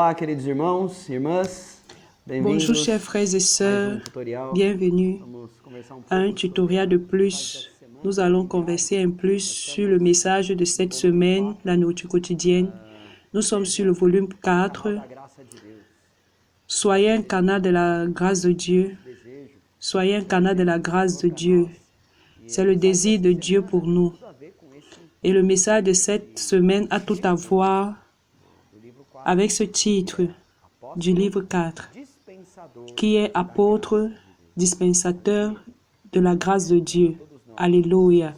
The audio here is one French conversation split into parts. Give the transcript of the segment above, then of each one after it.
Olá, queridos irmãos e irmãs. Bonjour chers frères et sœurs, bienvenue à un tutoriel de plus. Nous allons converser un plus sur le message de cette semaine, la nourriture quotidienne. Nous sommes sur le volume 4. Soyez un canal de la grâce de Dieu. Soyez un canal de la grâce de Dieu. C'est le désir de Dieu pour nous. Et le message de cette semaine a tout à voir avec ce titre du livre 4, qui est apôtre, dispensateur de la grâce de Dieu. Alléluia.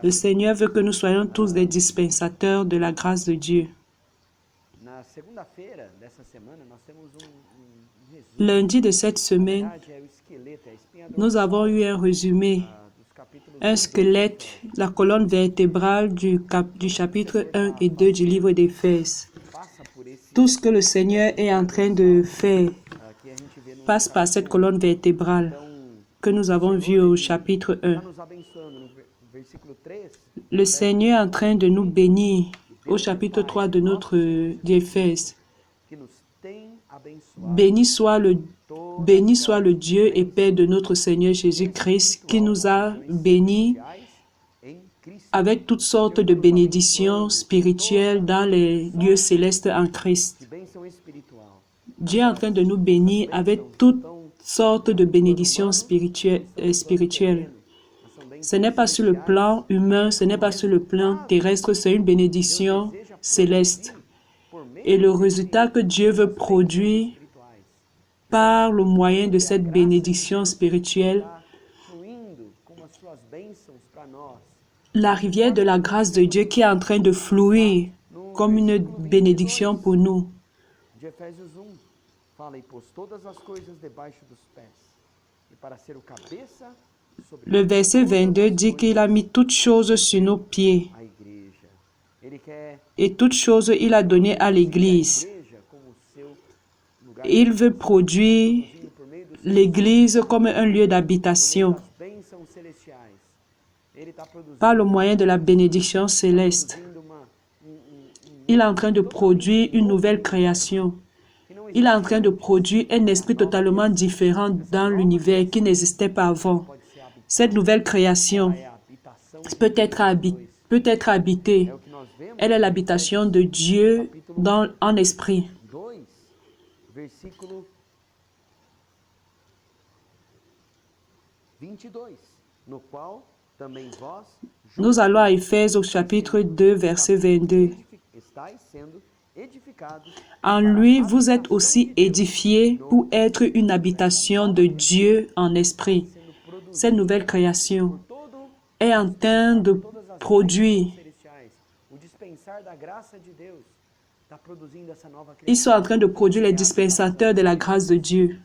Le Seigneur veut que nous soyons tous des dispensateurs de la grâce de Dieu. Lundi de cette semaine, nous avons eu un résumé, un squelette, la colonne vertébrale du chapitre 1 et 2 du livre d'Éphèse. Tout ce que le Seigneur est en train de faire passe par cette colonne vertébrale que nous avons vue au chapitre 1. Le Seigneur est en train de nous bénir au chapitre 3 d'Éphèse. Béni soit le Dieu et Père de notre Seigneur Jésus-Christ qui nous a bénis avec toutes sortes de bénédictions spirituelles dans les lieux célestes en Christ. Dieu est en train de nous bénir avec toutes sortes de bénédictions spirituelles. Ce n'est pas sur le plan humain, ce n'est pas sur le plan terrestre, c'est une bénédiction céleste. Et le résultat que Dieu veut produire par le moyen de cette bénédiction spirituelle, la rivière de la grâce de Dieu qui est en train de fluir comme une bénédiction pour nous. Le verset 22 dit qu'il a mis toutes choses sur nos pieds. Et toutes choses, il a donné à l'Église. Il veut produire l'Église comme un lieu d'habitation par le moyen de la bénédiction céleste. Il est en train de produire une nouvelle création. Il est en train de produire un esprit totalement différent dans l'univers qui n'existait pas avant. Cette nouvelle création peut être habitée. Elle est l'habitation de Dieu en esprit. Nous allons à Éphèse au chapitre 2, verset 22. En lui, vous êtes aussi édifiés pour être une habitation de Dieu en esprit. Cette nouvelle création est en train de produire. Ils sont en train de produire les dispensateurs de la grâce de Dieu,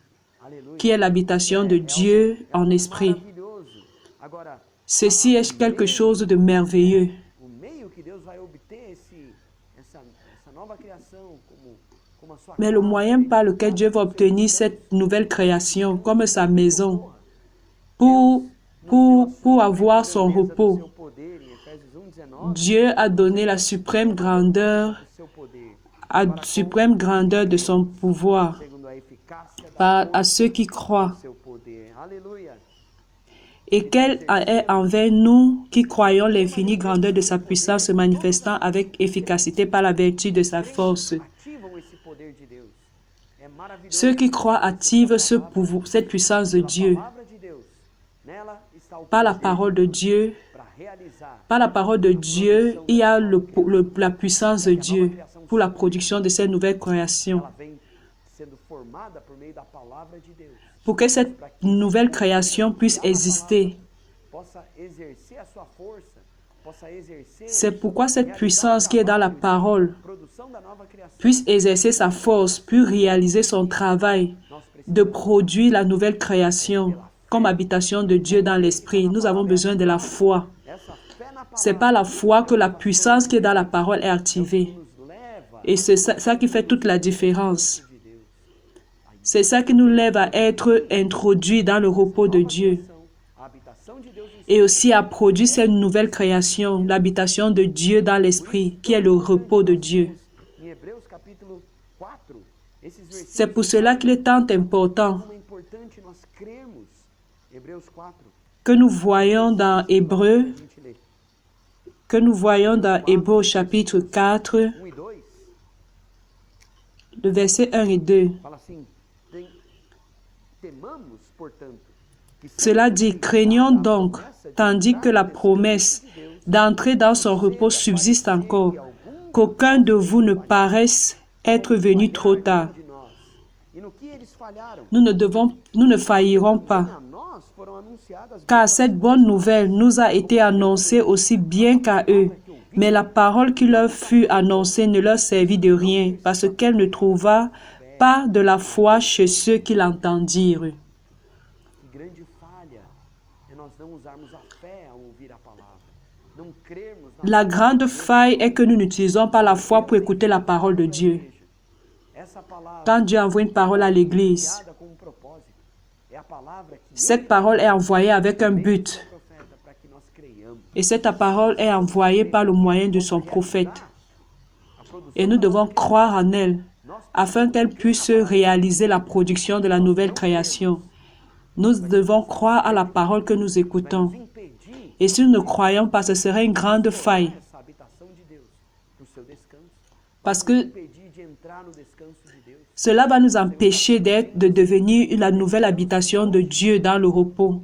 qui est l'habitation de Dieu en esprit. Ceci est quelque chose de merveilleux. Mais le moyen par lequel Dieu va obtenir cette nouvelle création comme sa maison pour avoir son repos, Dieu a donné la suprême grandeur de son pouvoir à ceux qui croient. Et quelle est envers nous qui croyons l'infinie grandeur de sa puissance se manifestant avec efficacité par la vertu de sa force. Ceux qui croient activent cette puissance de Dieu par la parole de Dieu. Par la parole de Dieu, il y a la puissance de Dieu pour la production de cette nouvelle création. Pour que cette nouvelle création puisse exister. C'est pourquoi cette puissance qui est dans la parole puisse exercer sa force, puis réaliser son travail de produire la nouvelle création comme habitation de Dieu dans l'esprit. Nous avons besoin de la foi. C'est par la foi que la puissance qui est dans la parole est activée. Et c'est ça qui fait toute la différence. C'est ça qui nous lève à être introduits dans le repos de Dieu. Et aussi à produire cette nouvelle création, l'habitation de Dieu dans l'esprit, qui est le repos de Dieu. C'est pour cela qu'il est tant important que nous voyons dans Hébreux chapitre 4, le verset 1 et 2. Cela dit, craignons donc, tandis que la promesse d'entrer dans son repos subsiste encore, qu'aucun de vous ne paraisse être venu trop tard. Nous ne faillirons pas, car cette bonne nouvelle nous a été annoncée aussi bien qu'à eux. Mais la parole qui leur fut annoncée ne leur servit de rien, parce qu'elle ne trouva pas de la foi chez ceux qui l'entendirent. La grande faille est que nous n'utilisons pas la foi pour écouter la parole de Dieu. Quand Dieu envoie une parole à l'Église, cette parole est envoyée avec un but. Et cette parole est envoyée par le moyen de son prophète. Et nous devons croire en elle, afin qu'elle puisse réaliser la production de la nouvelle création. Nous devons croire à la parole que nous écoutons. Et si nous ne croyons pas, ce serait une grande faille. Parce que cela va nous empêcher de devenir la nouvelle habitation de Dieu dans le repos.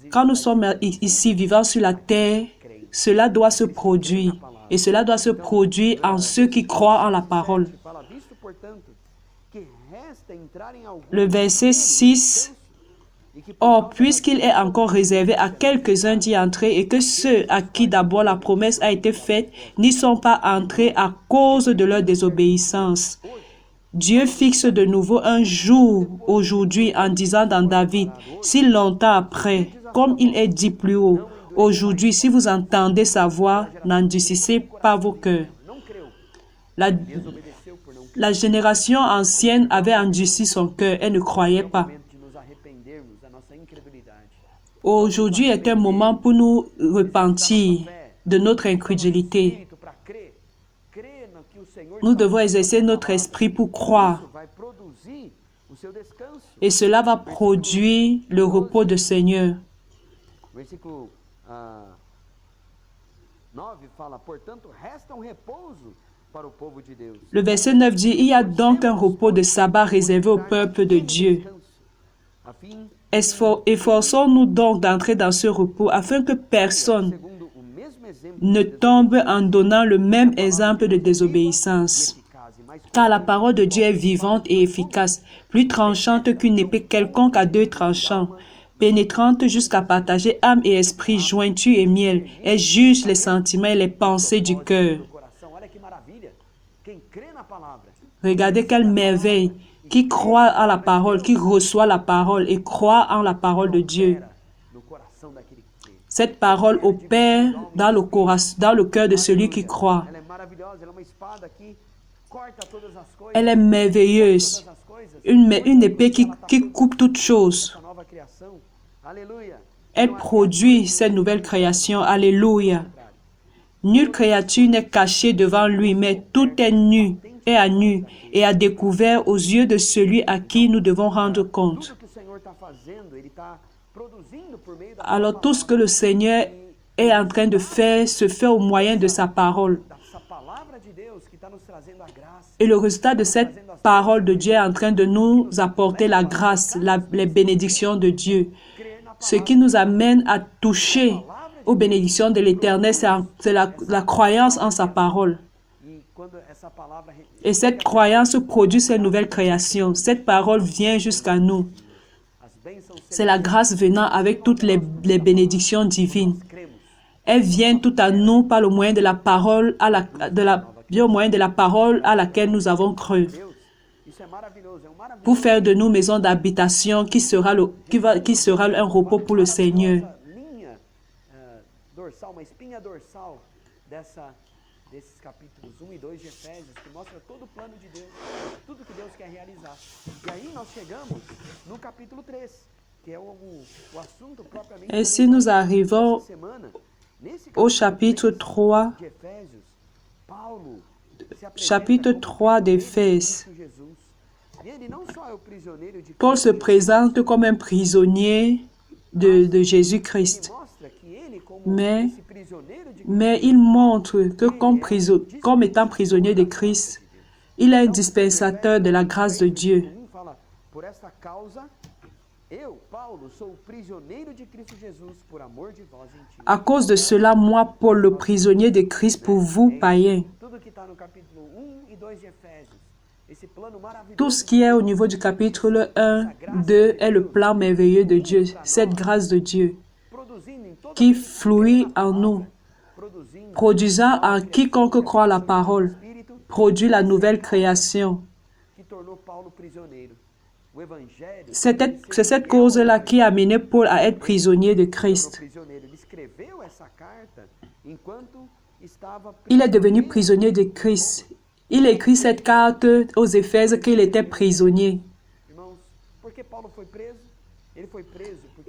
Quand nous sommes ici vivant sur la terre, cela doit se produire. Et cela doit se produire en ceux qui croient en la parole. Le verset 6. Or, puisqu'il est encore réservé à quelques-uns d'y entrer et que ceux à qui d'abord la promesse a été faite n'y sont pas entrés à cause de leur désobéissance, Dieu fixe de nouveau un jour aujourd'hui en disant dans David, si longtemps après, comme il est dit plus haut, aujourd'hui, si vous entendez sa voix, n'endurcissez pas vos cœurs. La génération ancienne avait endurci son cœur, elle ne croyait pas. Aujourd'hui est un moment pour nous repentir de notre incrédulité. Nous devons exercer notre esprit pour croire. Et cela va produire le repos du Seigneur. Le verset 9 dit, il y a donc un repos de sabbat réservé au peuple de Dieu. Efforçons-nous donc d'entrer dans ce repos afin que personne ne tombe en donnant le même exemple de désobéissance. Car la parole de Dieu est vivante et efficace, plus tranchante qu'une épée quelconque à deux tranchants, pénétrante jusqu'à partager âme et esprit, jointure et miel, elle juge les sentiments et les pensées du cœur. Regardez quelle merveille! Qui croit à la parole, qui reçoit la parole et croit en la parole de Dieu. Cette parole opère dans le cœur de celui qui croit. Elle est merveilleuse. Une épée qui coupe toutes choses. Elle produit cette nouvelle création. Alléluia. Nulle créature n'est cachée devant lui, mais tout est nu. Est à nu et à découvert aux yeux de celui à qui nous devons rendre compte. Alors tout ce que le Seigneur est en train de faire se fait au moyen de sa parole. Et le résultat de cette parole de Dieu est en train de nous apporter la grâce, les bénédictions de Dieu. Ce qui nous amène à toucher aux bénédictions de l'Éternel, c'est la croyance en sa parole. Et cette croyance produit cette nouvelle création. Cette parole vient jusqu'à nous. C'est la grâce venant avec toutes les bénédictions divines. Elle vient tout à nous par le moyen de la parole à laquelle nous avons cru. Pour faire de nous maison d'habitation qui sera un repos pour le Seigneur. Desses capítulos 1 e 2 de Efésios, que mostra todo o plano de Deus, tudo que Deus quer realizar. E aí nós chegamos no capítulo 3, que é o assunto propriamente... Et si nous arrivons au chapitre 3, chapitre 3 d'Éphèse. Paul se présente comme un prisonnier de Jésus-Christ. Mais il montre que comme étant prisonnier de Christ, il est un dispensateur de la grâce de Dieu. À cause de cela, moi, Paul, le prisonnier de Christ pour vous, païens. Tout ce qui est au niveau du chapitre 1, 2 est le plan merveilleux de Dieu, cette grâce de Dieu qui fluit en nous, produisant en quiconque croit la parole, produit la nouvelle création. C'est cette cause-là qui a amené Paul à être prisonnier de Christ. Il est devenu prisonnier de Christ. Il écrit cette carte aux Éphèses qu'il était prisonnier.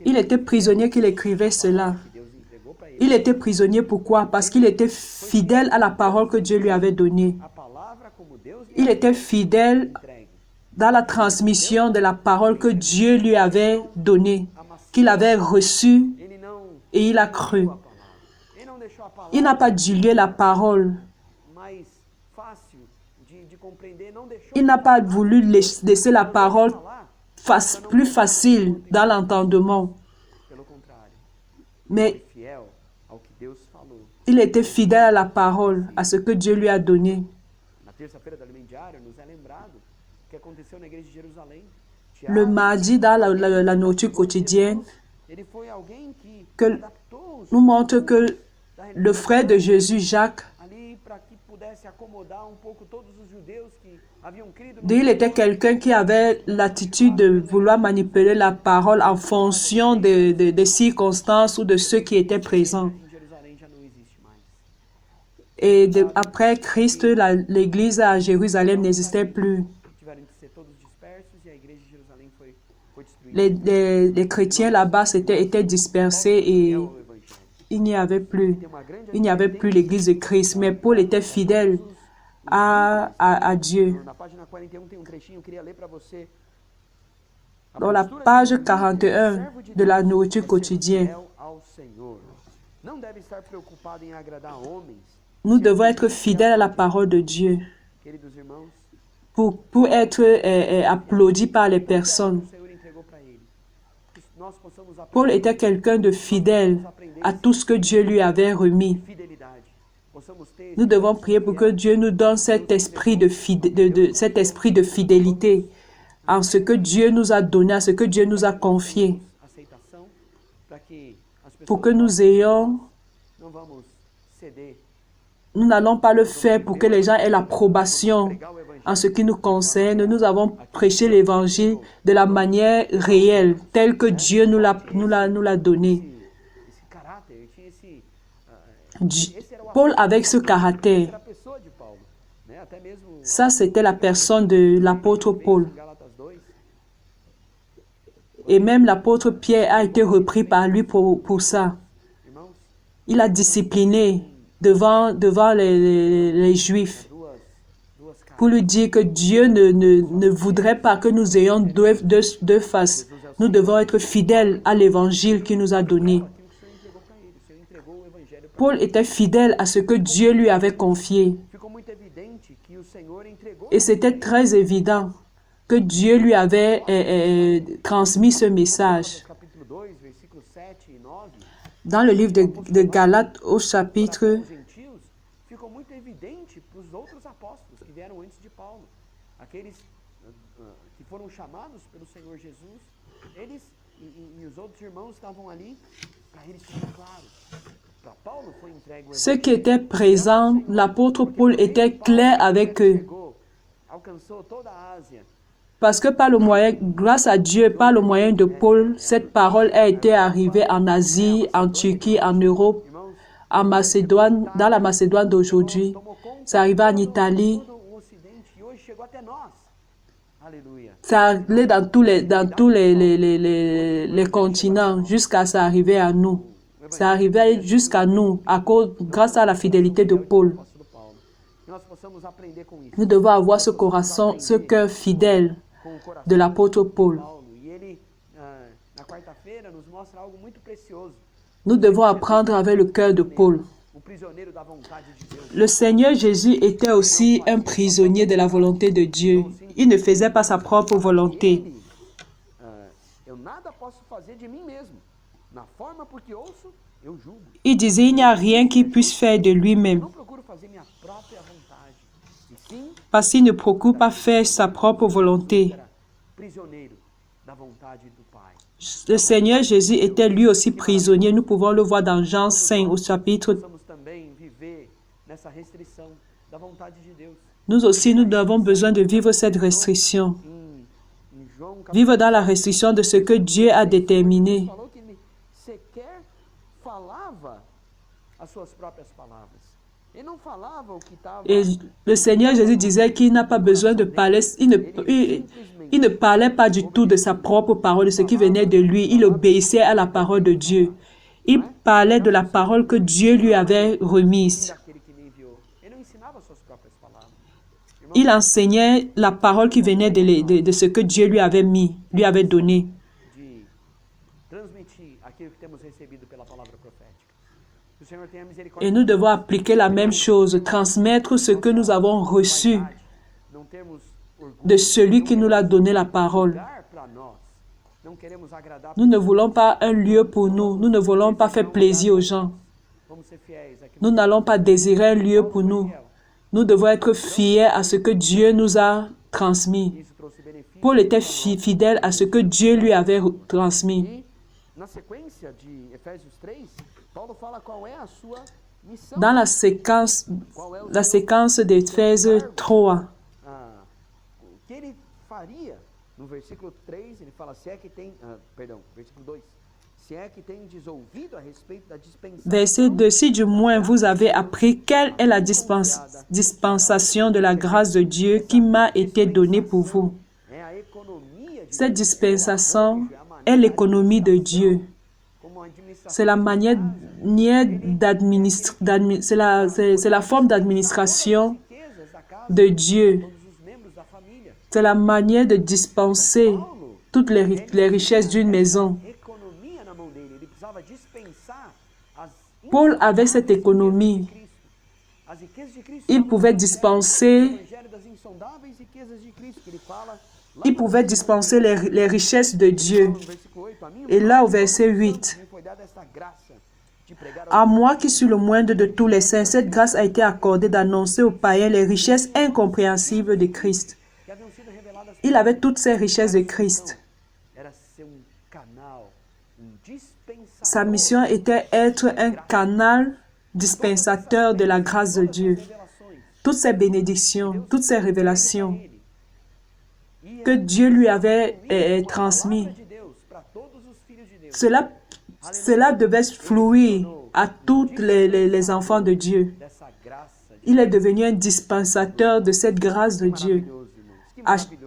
Il était prisonnier qu'il écrivait cela. Il était prisonnier pourquoi? Parce qu'il était fidèle à la parole que Dieu lui avait donnée. Il était fidèle dans la transmission de la parole que Dieu lui avait donnée, qu'il avait reçue et il a cru. Il n'a pas dilué la parole. Il n'a pas voulu laisser la parole plus facile dans l'entendement. Mais il était fidèle à la parole, à ce que Dieu lui a donné. Le mardi, dans la nourriture quotidienne, que nous montre que le frère de Jésus, Jacques, il était quelqu'un qui avait l'attitude de vouloir manipuler la parole en fonction des circonstances ou de ceux qui étaient présents. Et après Christ, l'église à Jérusalem n'existait plus. Les chrétiens là-bas étaient dispersés et il n'y avait plus l'église de Christ. Mais Paul était fidèle à Dieu. Dans la page 41 de la nourriture quotidienne, nous devons être fidèles à la parole de Dieu pour être applaudis par les personnes. Paul était quelqu'un de fidèle à tout ce que Dieu lui avait remis. Nous devons prier pour que Dieu nous donne cet esprit de fidélité en ce que Dieu nous a donné, en ce que Dieu nous a confié, pour que nous ayons... Nous n'allons pas le faire pour que les gens aient l'approbation. En ce qui nous concerne, nous avons prêché l'Évangile de la manière réelle, telle que Dieu nous l'a donné. Paul avec ce caractère, ça c'était la personne de l'apôtre Paul. Et même l'apôtre Pierre a été repris par lui pour ça. Il a discipliné devant les Juifs pour lui dire que Dieu ne voudrait pas que nous ayons deux faces. Nous devons être fidèles à l'Évangile qu'il nous a donné. Paul était fidèle à ce que Dieu lui avait confié. Et c'était très évident que Dieu lui avait transmis ce message. Dans le livre de Galates, au chapitre 1, ceux qui étaient présents, l'apôtre Paul était clair avec eux. Parce que grâce à Dieu, par le moyen de Paul, cette parole a été arrivée en Asie, en Turquie, en Europe, en Macédoine, dans la Macédoine d'aujourd'hui. C'est arrivé en Italie. Ça allait dans tous les continents jusqu'à ça arriver à nous. Ça arrivait jusqu'à nous grâce à la fidélité de Paul. Nous devons avoir ce corazon, ce cœur fidèle de l'apôtre Paul. Nous devons apprendre avec le cœur de Paul. Le Seigneur Jésus était aussi un prisonnier de la volonté de Dieu. Il ne faisait pas sa propre volonté. Il disait, il n'y a rien qu'il puisse faire de lui-même. Parce qu'il ne procure pas faire sa propre volonté. Le Seigneur Jésus était lui aussi prisonnier. Nous pouvons le voir dans Jean 5 au chapitre. Nous aussi, nous avons besoin de vivre cette restriction. Vivre dans la restriction de ce que Dieu a déterminé. Et le Seigneur Jésus disait qu'il n'a pas besoin de parler, il ne parlait pas du tout de sa propre parole, de ce qui venait de lui. Il obéissait à la parole de Dieu. Il parlait de la parole que Dieu lui avait remise. Il enseignait la parole qui venait de ce que Dieu lui avait mis, lui avait donné. Et nous devons appliquer la même chose, transmettre ce que nous avons reçu de celui qui nous a donné la parole. Nous ne voulons pas un lieu pour nous, nous ne voulons pas faire plaisir aux gens. Nous n'allons pas désirer un lieu pour nous. Nous devons être fiers à ce que Dieu nous a transmis. Paul était fidèle à ce que Dieu lui avait transmis. Dans la séquence d'Éphésiens 3, verset 2, si du moins vous avez appris quelle est la dispensation de la grâce de Dieu qui m'a été donnée pour vous. Cette dispensation est l'économie de Dieu. C'est la manière d'administrer, c'est la forme d'administration de Dieu. C'est la manière de dispenser toutes les richesses d'une maison. Paul avait cette économie. Il pouvait dispenser les richesses de Dieu. Et là, au verset 8, « À moi qui suis le moindre de tous les saints, cette grâce a été accordée d'annoncer aux païens les richesses incompréhensibles de Christ. » Il avait toutes ces richesses de Christ. Sa mission était être un canal dispensateur de la grâce de Dieu. Toutes ces bénédictions, toutes ces révélations que Dieu lui avait transmises, cela devait fluir à tous les enfants de Dieu. Il est devenu un dispensateur de cette grâce de Dieu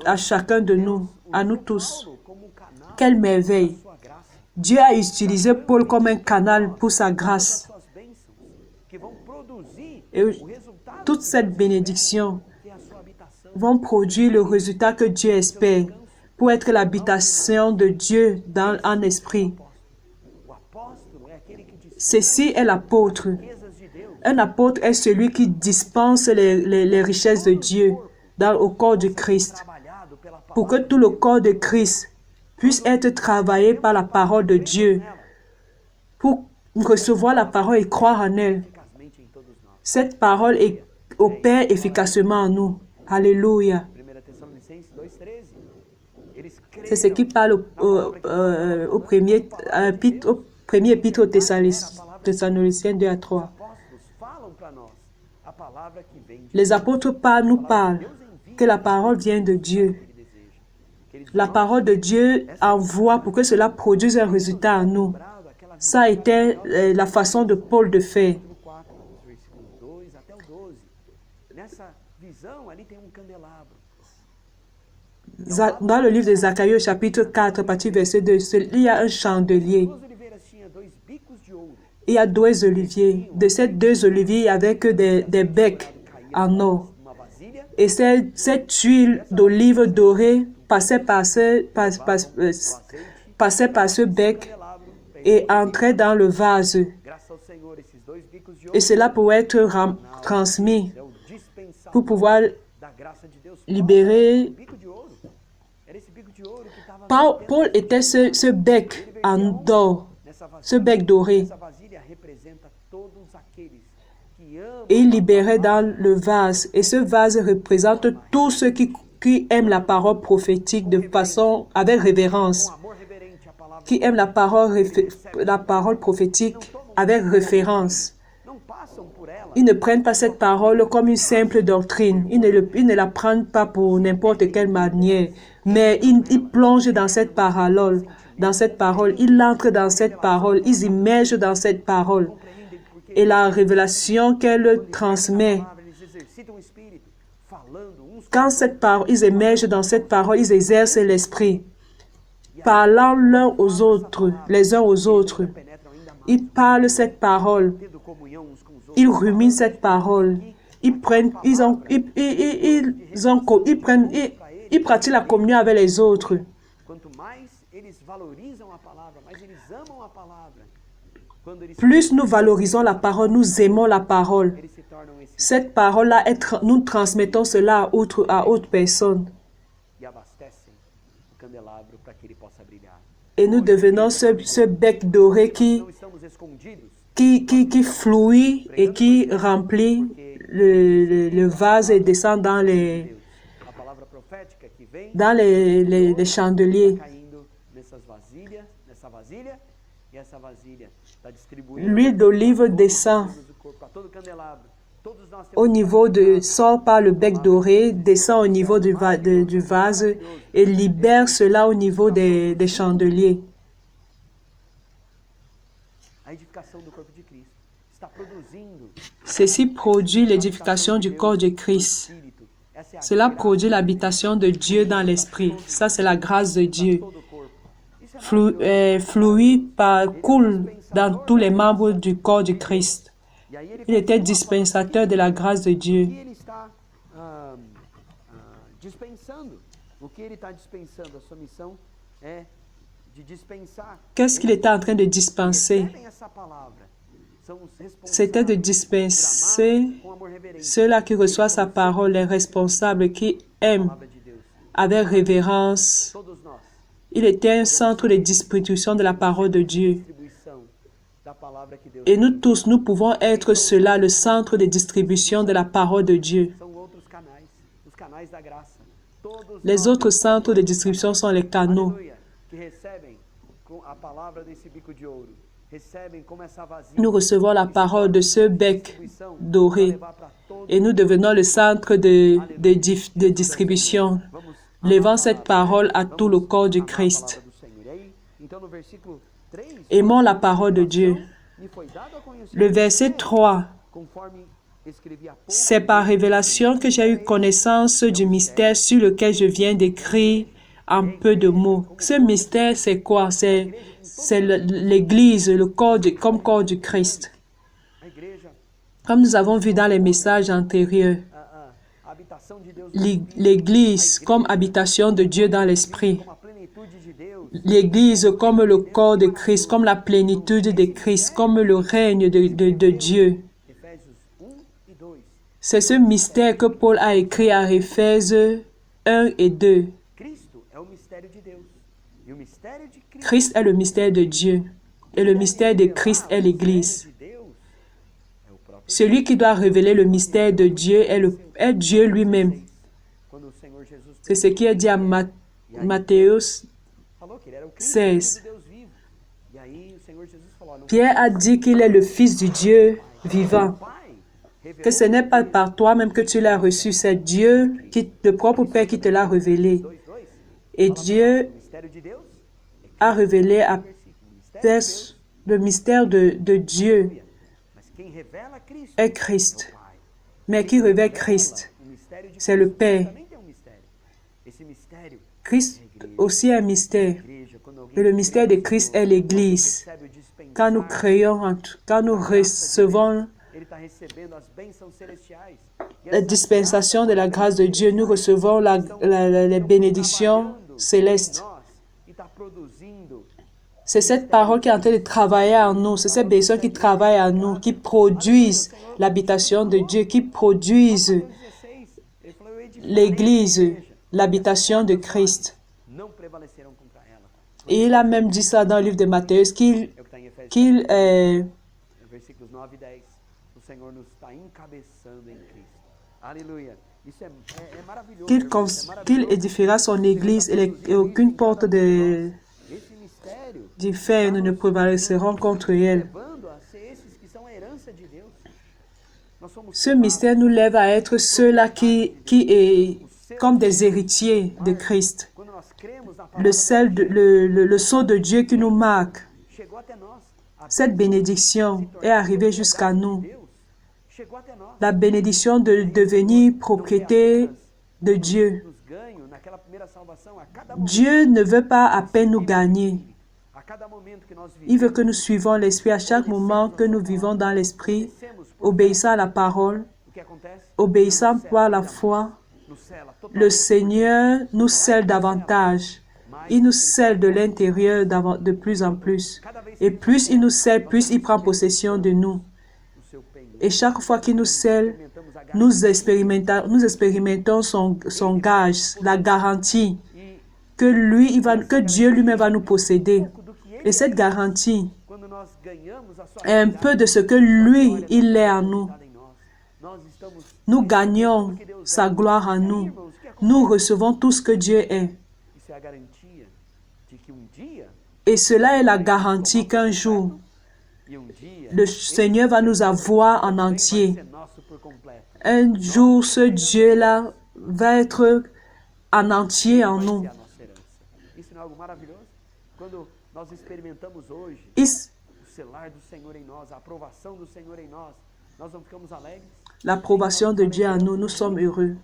à chacun de nous, à nous tous. Quelle merveille! Dieu a utilisé Paul comme un canal pour sa grâce. Et toute cette bénédiction vont produire le résultat que Dieu espère pour être l'habitation de Dieu en esprit. Ceci est l'apôtre. Un apôtre est celui qui dispense les richesses de Dieu au corps de Christ, pour que tout le corps de Christ puisse être travaillé par la parole de Dieu, pour recevoir la parole et croire en elle. Cette parole opère efficacement en nous. Alléluia. C'est ce qui parle au premier épître aux Thessaloniciens 2 à 3. Les apôtres nous parlent que la parole vient de Dieu. La parole de Dieu envoie pour que cela produise un résultat en nous. Ça a été la façon de Paul de faire. Dans le livre de Zacharie, au chapitre 4, à partir du verset 2, il y a un chandelier. Il y a 2 oliviers. De ces 2 oliviers, il y avait que des becs. en or. Et cette huile d'olive dorée passait par ce bec et entrait dans le vase. Et cela pouvait être transmis pour pouvoir libérer. Paul était ce bec en or, ce bec doré. Et il libérait dans le vase. Et ce vase représente tous ceux qui aiment la parole prophétique de façon avec révérence. Qui aiment la parole prophétique avec référence. Ils ne prennent pas cette parole comme une simple doctrine. Ils ne la prennent pas pour n'importe quelle manière. Mais ils plongent dans cette parole. Ils entrent dans cette parole. Ils immergent dans cette parole. Et la révélation qu'elle transmet, quand ils émergent dans cette parole, ils exercent l'esprit, parlant l'un aux autres, les uns aux autres. Ils parlent cette parole, ils ruminent cette parole, ils pratiquent la communion avec les autres. Plus nous valorisons la parole, nous aimons la parole. Cette parole-là, nous transmettons cela à autres personnes. Et nous devenons ce bec doré qui flouit et qui remplit le vase et descend dans les chandeliers. L'huile d'olive descend au niveau sort par le bec doré, descend au niveau du vase et libère cela au niveau des chandeliers. Ceci produit l'édification du corps de Christ. Cela produit l'habitation de Dieu dans l'esprit. Ça, c'est la grâce de Dieu. Coule dans tous les membres du corps de Christ. Il était dispensateur de la grâce de Dieu. Qu'est-ce qu'il était en train de dispenser? C'était de dispenser ceux-là qui reçoivent sa parole, les responsables qui aiment avec révérence. Il était un centre de distribution de la parole de Dieu. Et nous tous, nous pouvons être cela, le centre de distribution de la parole de Dieu. Les autres centres de distribution sont les canaux. Nous recevons la parole de ce bec doré et nous devenons le centre de distribution, levant cette parole à tout le corps du Christ. Aimons la parole de Dieu. Le verset 3. C'est par révélation que j'ai eu connaissance du mystère sur lequel je viens d'écrire en peu de mots. Ce mystère, c'est quoi? C'est l'Église, comme corps du Christ. Comme nous avons vu dans les messages antérieurs, l'Église comme habitation de Dieu dans l'esprit. L'Église comme le corps de Christ, comme la plénitude de Christ, comme le règne de Dieu. C'est ce mystère que Paul a écrit à Éphèse 1 et 2. Christ est le mystère de Dieu et le mystère de Christ est l'Église. Celui qui doit révéler le mystère de Dieu est Dieu lui-même. C'est ce qui est dit à Matthieu 16. Pierre a dit qu'il est le Fils du Dieu vivant. Que ce n'est pas par toi-même que tu l'as reçu, c'est Dieu, le propre Père qui te l'a révélé. Et Dieu a révélé à le mystère de Dieu est Christ. Mais qui révèle Christ, c'est le Père. Christ aussi est un mystère. Et le mystère de Christ est l'Église. Quand nous créons, quand nous recevons la dispensation de la grâce de Dieu, nous recevons les bénédictions célestes. C'est cette parole qui est en train de travailler en nous, c'est cette bénédiction qui travaille en nous, qui produisent l'habitation de Dieu, qui produisent l'Église, l'habitation de Christ. Et il a même dit ça dans le livre de Matthieu, qu'il est... qu'il édifiera son Église et aucune porte du fer ne prévaleceront contre elle. Ce mystère nous lève à être ceux-là qui est comme des héritiers de Christ. Le sceau de Dieu qui nous marque. Cette bénédiction est arrivée jusqu'à nous. La bénédiction de devenir propriété de Dieu. Dieu ne veut pas à peine nous gagner. Il veut que nous suivons l'Esprit à chaque moment que nous vivons dans l'Esprit, obéissant à la parole, obéissant par la foi. Le Seigneur nous scelle davantage. Il nous scelle de l'intérieur de plus en plus. Et plus il nous scelle, plus il prend possession de nous. Et chaque fois qu'il nous scelle, nous expérimentons son gage, la garantie que Dieu lui-même va nous posséder. Et cette garantie est un peu de ce que lui, il est en nous. Nous gagnons sa gloire en nous. Nous recevons tout ce que Dieu est. Et cela est la garantie qu'un jour, le Seigneur va nous avoir en entier. Un jour, ce Dieu-là va être en entier en nous. L'approbation de Dieu en nous, nous sommes heureux.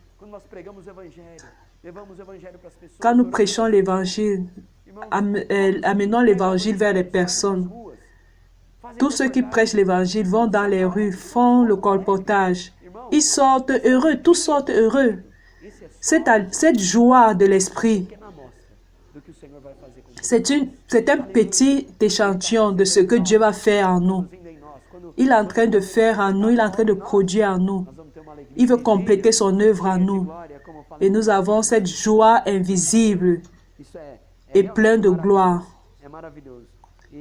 Quand nous prêchons l'Évangile, amenons l'Évangile vers les personnes. Tous ceux qui prêchent l'Évangile vont dans les rues, font le colportage. Ils sortent heureux, tous sortent heureux. Cette joie de l'Esprit, c'est un petit échantillon de ce que Dieu va faire en nous. Il est en train de faire en nous, il est en train de produire en nous. Il veut compléter son œuvre en nous. Et nous avons cette joie invisible et pleine de gloire.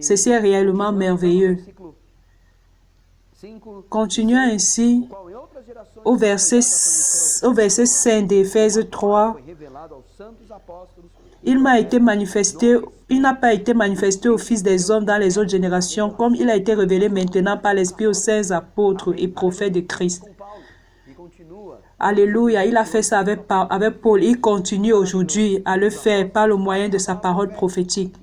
Ceci est réellement merveilleux. Continuons ainsi au verset 5 d'Éphèse 3. Il n'a pas été manifesté aux fils des hommes dans les autres générations, comme il a été révélé maintenant par l'Esprit aux saints apôtres et prophètes de Christ. Alléluia, il a fait ça avec Paul. Il continue aujourd'hui à le faire par le moyen de sa parole prophétique.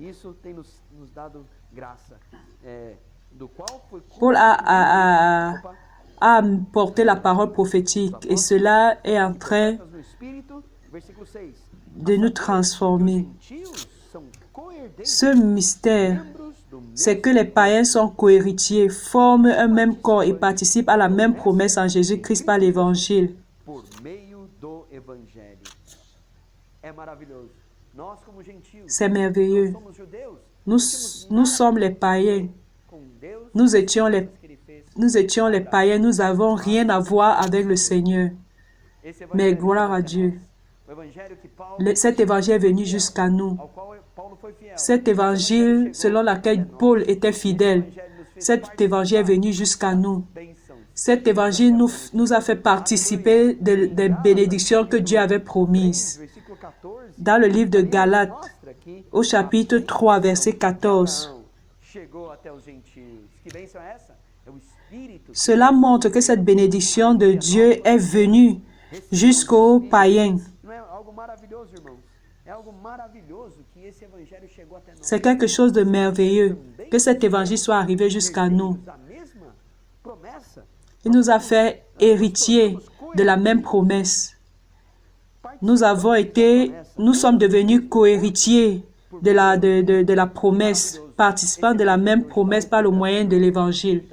Paul a porté la parole prophétique et cela est en train de nous transformer. Ce mystère, c'est que les païens sont cohéritiers, forment un même corps et participent à la même promesse en Jésus-Christ par l'Évangile. C'est merveilleux. Nous sommes les païens. Nous étions les païens. Nous n'avons rien à voir avec le Seigneur. Mais gloire à Dieu. Cet évangile est venu jusqu'à nous. Cet évangile selon lequel Paul était fidèle. Cet évangile est venu jusqu'à nous. Cet évangile nous a fait participer des bénédictions que Dieu avait promises. Dans le livre de Galates, au chapitre 3, verset 14. Cela montre que cette bénédiction de Dieu est venue jusqu'aux païens. C'est quelque chose de merveilleux que cet évangile soit arrivé jusqu'à nous. Il nous a fait héritiers de la même promesse. Nous sommes devenus co-héritiers de la promesse, participants de la même promesse par le moyen de l'évangile.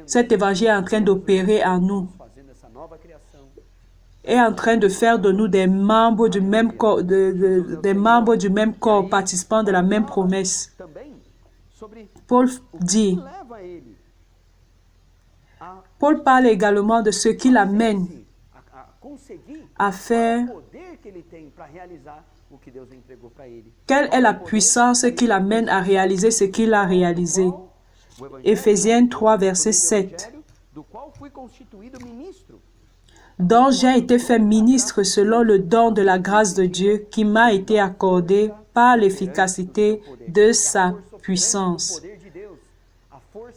Cet évangile est en train d'opérer en nous. est en train de faire de nous des membres du même corps, des membres du même corps, participants de la même promesse. Paul dit, Paul parle également de ce qui l'amène à faire. Quelle est la puissance qui l'amène à réaliser ce qu'il a réalisé? Éphésiens 3, verset 7. Dont j'ai été fait ministre selon le don de la grâce de Dieu qui m'a été accordé par l'efficacité de sa puissance.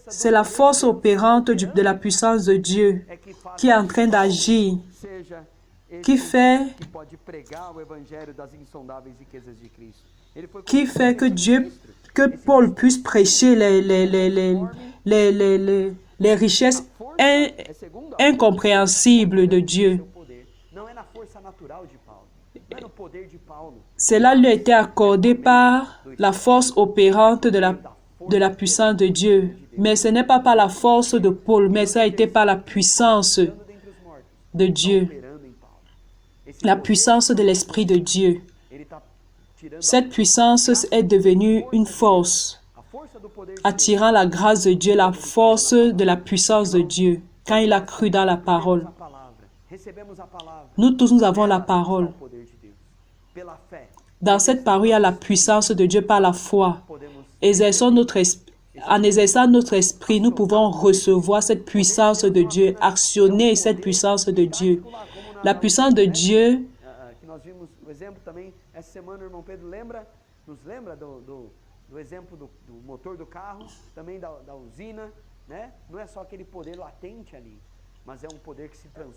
C'est la force opérante de la puissance de Dieu qui est en train d'agir, qui fait que Paul puisse prêcher les richesses incompréhensibles de Dieu. Cela lui a été accordé par la force opérante de la puissance de Dieu. Mais ce n'est pas par la force de Paul, mais ça a été par la puissance de Dieu. La puissance de l'Esprit de Dieu. Cette puissance est devenue une force, attirant la grâce de Dieu, la force de la puissance de Dieu, quand il a cru dans la parole. Nous tous, nous avons la parole. Dans cette parole, il y a la puissance de Dieu par la foi. En exerçant notre esprit, nous pouvons recevoir cette puissance de Dieu, actionner cette puissance de Dieu. La puissance de Dieu.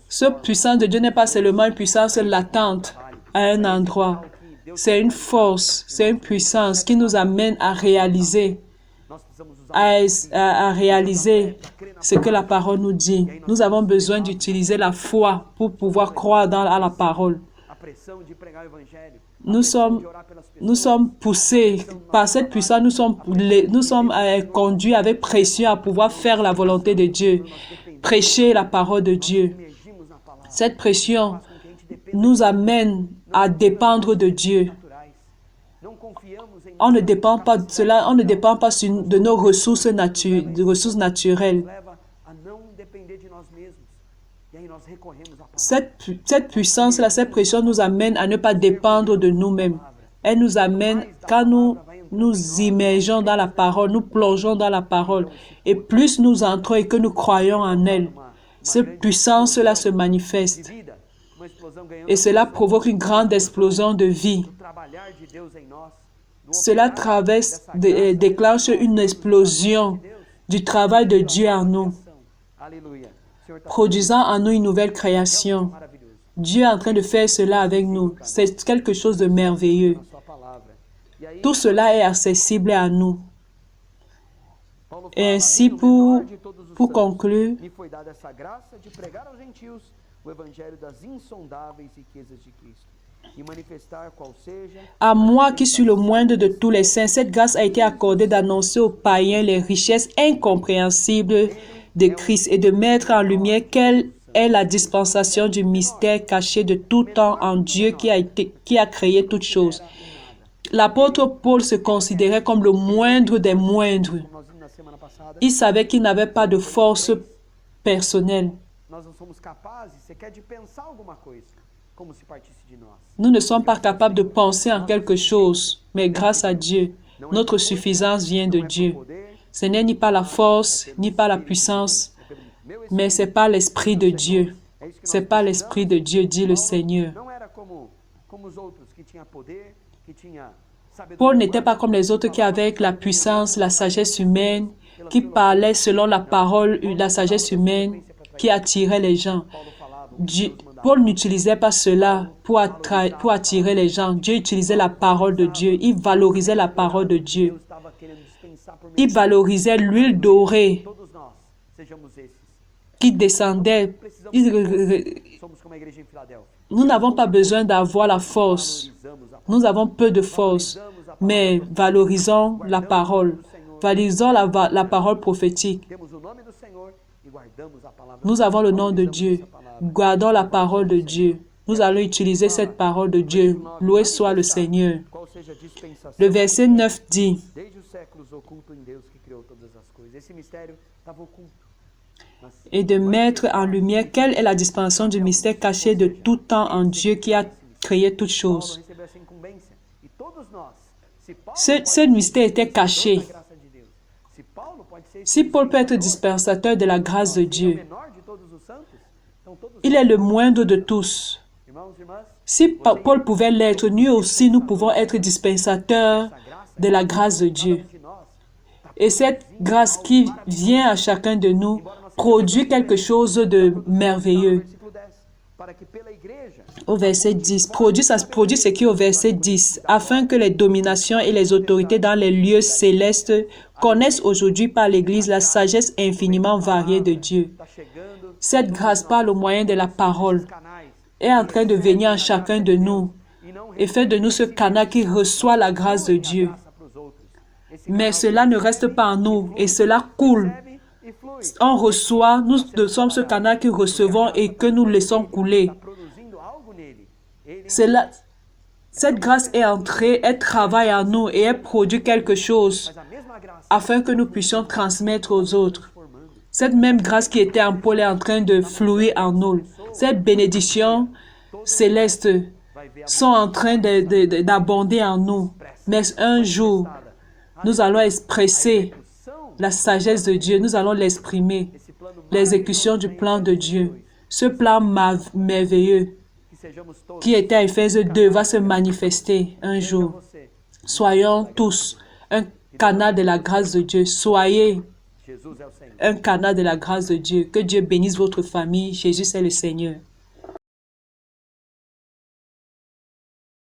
Cette puissance de Dieu n'est pas seulement une puissance latente à un endroit. C'est une force, c'est une puissance qui nous amène à réaliser, à réaliser ce que la parole nous dit. Nous avons besoin d'utiliser la foi pour pouvoir croire à la parole. Nous sommes poussés par cette puissance, nous sommes conduits avec pression à pouvoir faire la volonté de Dieu, prêcher la parole de Dieu. Cette pression nous amène à dépendre de Dieu. On ne dépend pas de cela, on ne dépend pas de nos ressources naturelles. Cette puissance-là, cette pression nous amène à ne pas dépendre de nous-mêmes. Elle nous amène, quand nous nous immergeons dans la parole, nous plongeons dans la parole, et plus nous entrons et que nous croyons en elle, cette puissance-là se manifeste. Et cela provoque une grande explosion de vie. Cela déclenche une explosion du travail de Dieu en nous, produisant en nous une nouvelle création. Dieu est en train de faire cela avec nous. C'est quelque chose de merveilleux. Tout cela est accessible à nous. Et ainsi, pour conclure, à moi qui suis le moindre de tous les saints, cette grâce a été accordée d'annoncer aux païens les richesses incompréhensibles de Christ et de mettre en lumière quelle est la dispensation du mystère caché de tout temps en Dieu qui a créé toutes choses. L'apôtre Paul se considérait comme le moindre des moindres. Il savait qu'il n'avait pas de force personnelle. Nous ne sommes pas capables de penser en quelque chose, mais grâce à Dieu, notre suffisance vient de Dieu. Ce n'est ni par la force, ni par la puissance, mais c'est par l'Esprit de Dieu. C'est par l'Esprit de Dieu, dit le Seigneur. Paul n'était pas comme les autres qui avaient la puissance, la sagesse humaine, qui parlaient selon la parole, la sagesse humaine, qui attirait les gens. Paul n'utilisait pas cela pour attirer les gens. Dieu utilisait la parole de Dieu. Il valorisait la parole de Dieu. Il valorisait l'huile dorée qui descendait. Nous n'avons pas besoin d'avoir la force. Nous avons peu de force, mais valorisons la parole. Valorisons la parole prophétique. Nous avons le nom de Dieu. Gardons la parole de Dieu. Nous allons utiliser cette parole de Dieu. Loué soit le Seigneur. Le verset 9 dit, et de mettre en lumière quelle est la dispensation du mystère caché de tout temps en Dieu qui a créé toutes choses. Ce mystère était caché. Si Paul peut être dispensateur de la grâce de Dieu, il est le moindre de tous. Si Paul pouvait l'être, nous aussi nous pouvons être dispensateurs de la grâce de Dieu. Et cette grâce qui vient à chacun de nous produit quelque chose de merveilleux. Au verset 10, produit ce qui est au verset 10, afin que les dominations et les autorités dans les lieux célestes connaissent aujourd'hui par l'Église la sagesse infiniment variée de Dieu. Cette grâce, par le moyen de la parole, est en train de venir en chacun de nous et fait de nous ce canal qui reçoit la grâce de Dieu. Mais cela ne reste pas en nous et cela coule. On reçoit, nous sommes ce canal que recevons et que nous laissons couler. Cette grâce est entrée, elle travaille en nous et elle produit quelque chose afin que nous puissions transmettre aux autres. Cette même grâce qui était en Paul est en train de fluer en nous. Ces bénédictions célestes sont en train d'abonder en nous. Mais un jour, nous allons expresser la sagesse de Dieu. Nous allons l'exprimer. L'exécution du plan de Dieu. Ce plan merveilleux qui était à Éphésiens 2 va se manifester un jour. Soyons tous un canal de la grâce de Dieu. Soyez un canal de la grâce de Dieu. Que Dieu bénisse votre famille. Jésus est le Seigneur.